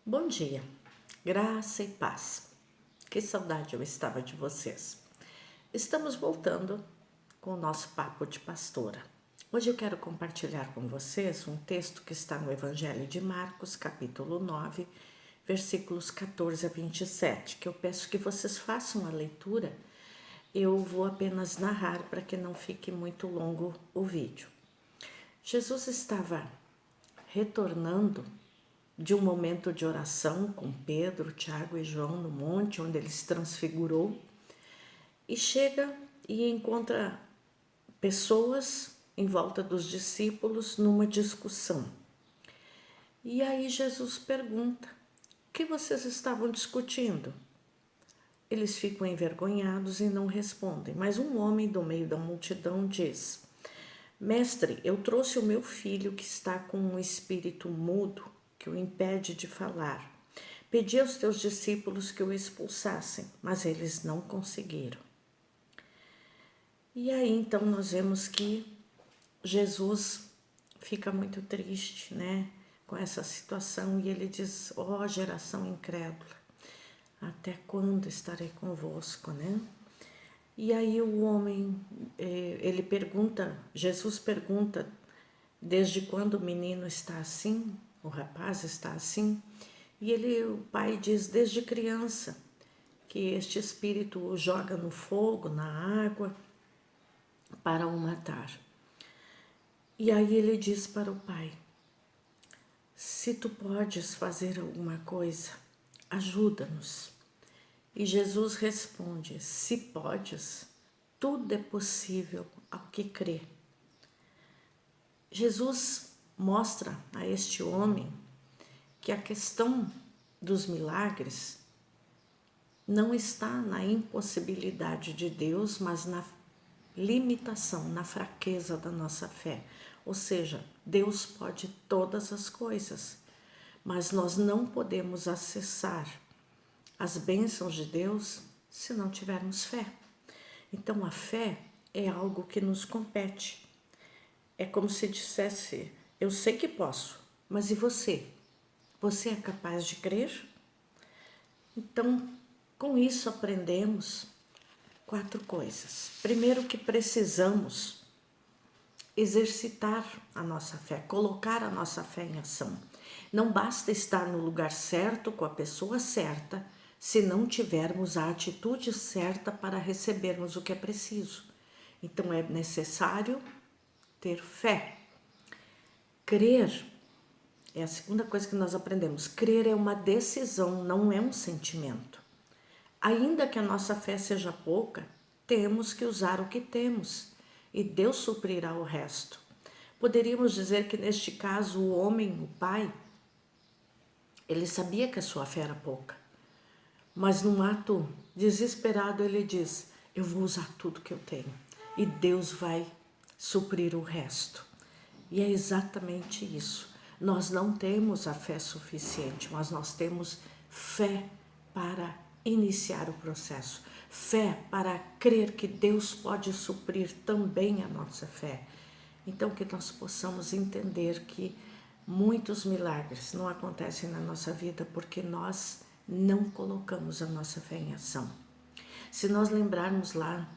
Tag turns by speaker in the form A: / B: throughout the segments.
A: Bom dia, graça e paz. Que saudade eu estava de vocês. Estamos voltando com o nosso papo de pastora. Hoje eu quero compartilhar com vocês um texto que está no Evangelho de Marcos, capítulo 9, versículos 14 a 27, que eu peço que vocês façam a leitura. Eu vou apenas narrar para que não fique muito longo o vídeo. Jesus estava retornando de um momento de oração com Pedro, Tiago e João no monte onde ele se transfigurou e chega e encontra pessoas em volta dos discípulos numa discussão. E aí Jesus pergunta: o que vocês estavam discutindo? Eles ficam envergonhados e não respondem, mas um homem do meio da multidão diz: Mestre, eu trouxe o meu filho que está com um espírito mudo que o impede de falar. Pedi aos teus discípulos que o expulsassem, mas eles não conseguiram. E aí então nós vemos que Jesus fica muito triste, né, com essa situação e ele diz: ó geração incrédula, até quando estarei convosco, né? E aí o homem, ele pergunta, Jesus pergunta, desde quando o menino está assim, o rapaz está assim? E o pai diz, desde criança, que este espírito o joga no fogo, na água, para o matar. E aí ele diz para o pai, se tu podes fazer alguma coisa, ajuda-nos. E Jesus responde, se podes, tudo é possível ao que crê. Jesus mostra a este homem que a questão dos milagres não está na impossibilidade de Deus, mas na limitação, na fraqueza da nossa fé. Ou seja, Deus pode todas as coisas, mas nós não podemos acessar as bênçãos de Deus se não tivermos fé. Então a fé é algo que nos compete. É como se dissesse, eu sei que posso, mas e você? Você é capaz de crer? Então, com isso aprendemos 4 coisas. Primeiro, que precisamos exercitar a nossa fé, colocar a nossa fé em ação. Não basta estar no lugar certo, com a pessoa certa, se não tivermos a atitude certa para recebermos o que é preciso. Então é necessário ter fé. Crer é a segunda coisa que nós aprendemos. Crer é uma decisão, não é um sentimento. Ainda que a nossa fé seja pouca, temos que usar o que temos e Deus suprirá o resto. Poderíamos dizer que neste caso o homem, o pai, ele sabia que a sua fé era pouca, mas num ato desesperado ele diz, eu vou usar tudo que eu tenho e Deus vai suprir o resto. E é exatamente isso. Nós não temos a fé suficiente, mas nós temos fé para iniciar o processo. Fé para crer que Deus pode suprir também a nossa fé. Então que nós possamos entender que muitos milagres não acontecem na nossa vida porque nós não colocamos a nossa fé em ação. Se nós lembrarmos lá,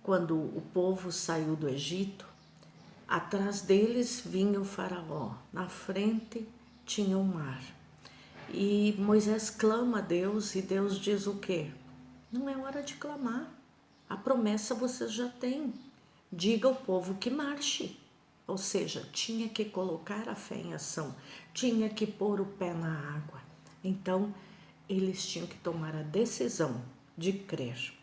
A: quando o povo saiu do Egito, atrás deles vinha o faraó, na frente tinha o mar. E Moisés clama a Deus e Deus diz o quê? Não é hora de clamar, a promessa vocês já têm. Diga ao povo que marche. Ou seja, tinha que colocar a fé em ação, tinha que pôr o pé na água. Então, eles tinham que tomar a decisão de crer.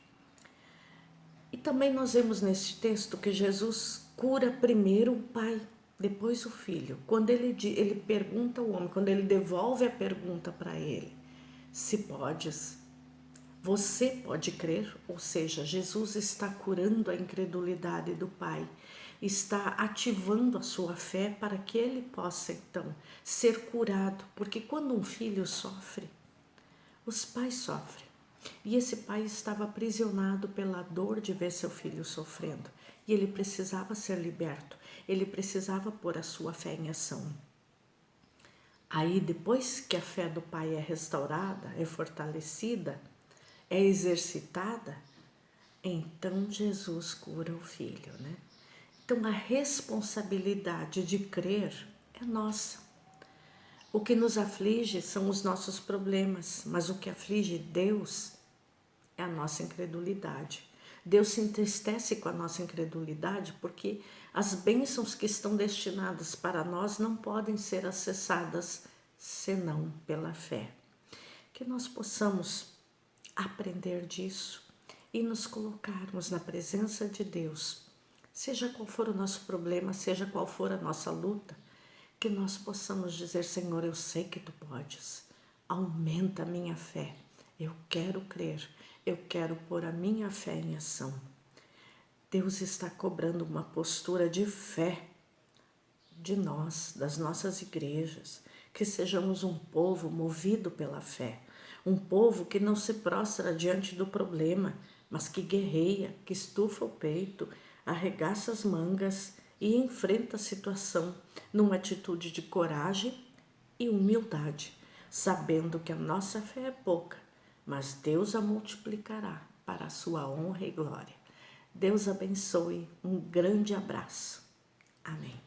A: E também nós vemos neste texto que Jesus cura primeiro o pai, depois o filho. Quando ele pergunta ao homem, quando ele devolve a pergunta para ele, se podes, você pode crer? Ou seja, Jesus está curando a incredulidade do pai, está ativando a sua fé para que ele possa então ser curado, porque quando um filho sofre, os pais sofrem. E esse pai estava aprisionado pela dor de ver seu filho sofrendo. E ele precisava ser liberto. Ele precisava pôr a sua fé em ação. Aí, depois que a fé do pai é restaurada, é fortalecida, é exercitada, então Jesus cura o filho, né? Então a responsabilidade de crer é nossa. O que nos aflige são os nossos problemas, mas o que aflige Deus é a nossa incredulidade. Deus se entristece com a nossa incredulidade porque as bênçãos que estão destinadas para nós não podem ser acessadas senão pela fé. Que nós possamos aprender disso e nos colocarmos na presença de Deus, seja qual for o nosso problema, seja qual for a nossa luta, que nós possamos dizer: Senhor, eu sei que tu podes, aumenta a minha fé, eu quero crer, eu quero pôr a minha fé em ação. Deus está cobrando uma postura de fé de nós, das nossas igrejas, que sejamos um povo movido pela fé, um povo que não se prostra diante do problema, mas que guerreia, que estufa o peito, arregaça as mangas e enfrenta a situação numa atitude de coragem e humildade, sabendo que a nossa fé é pouca, mas Deus a multiplicará para a sua honra e glória. Deus abençoe, um grande abraço. Amém.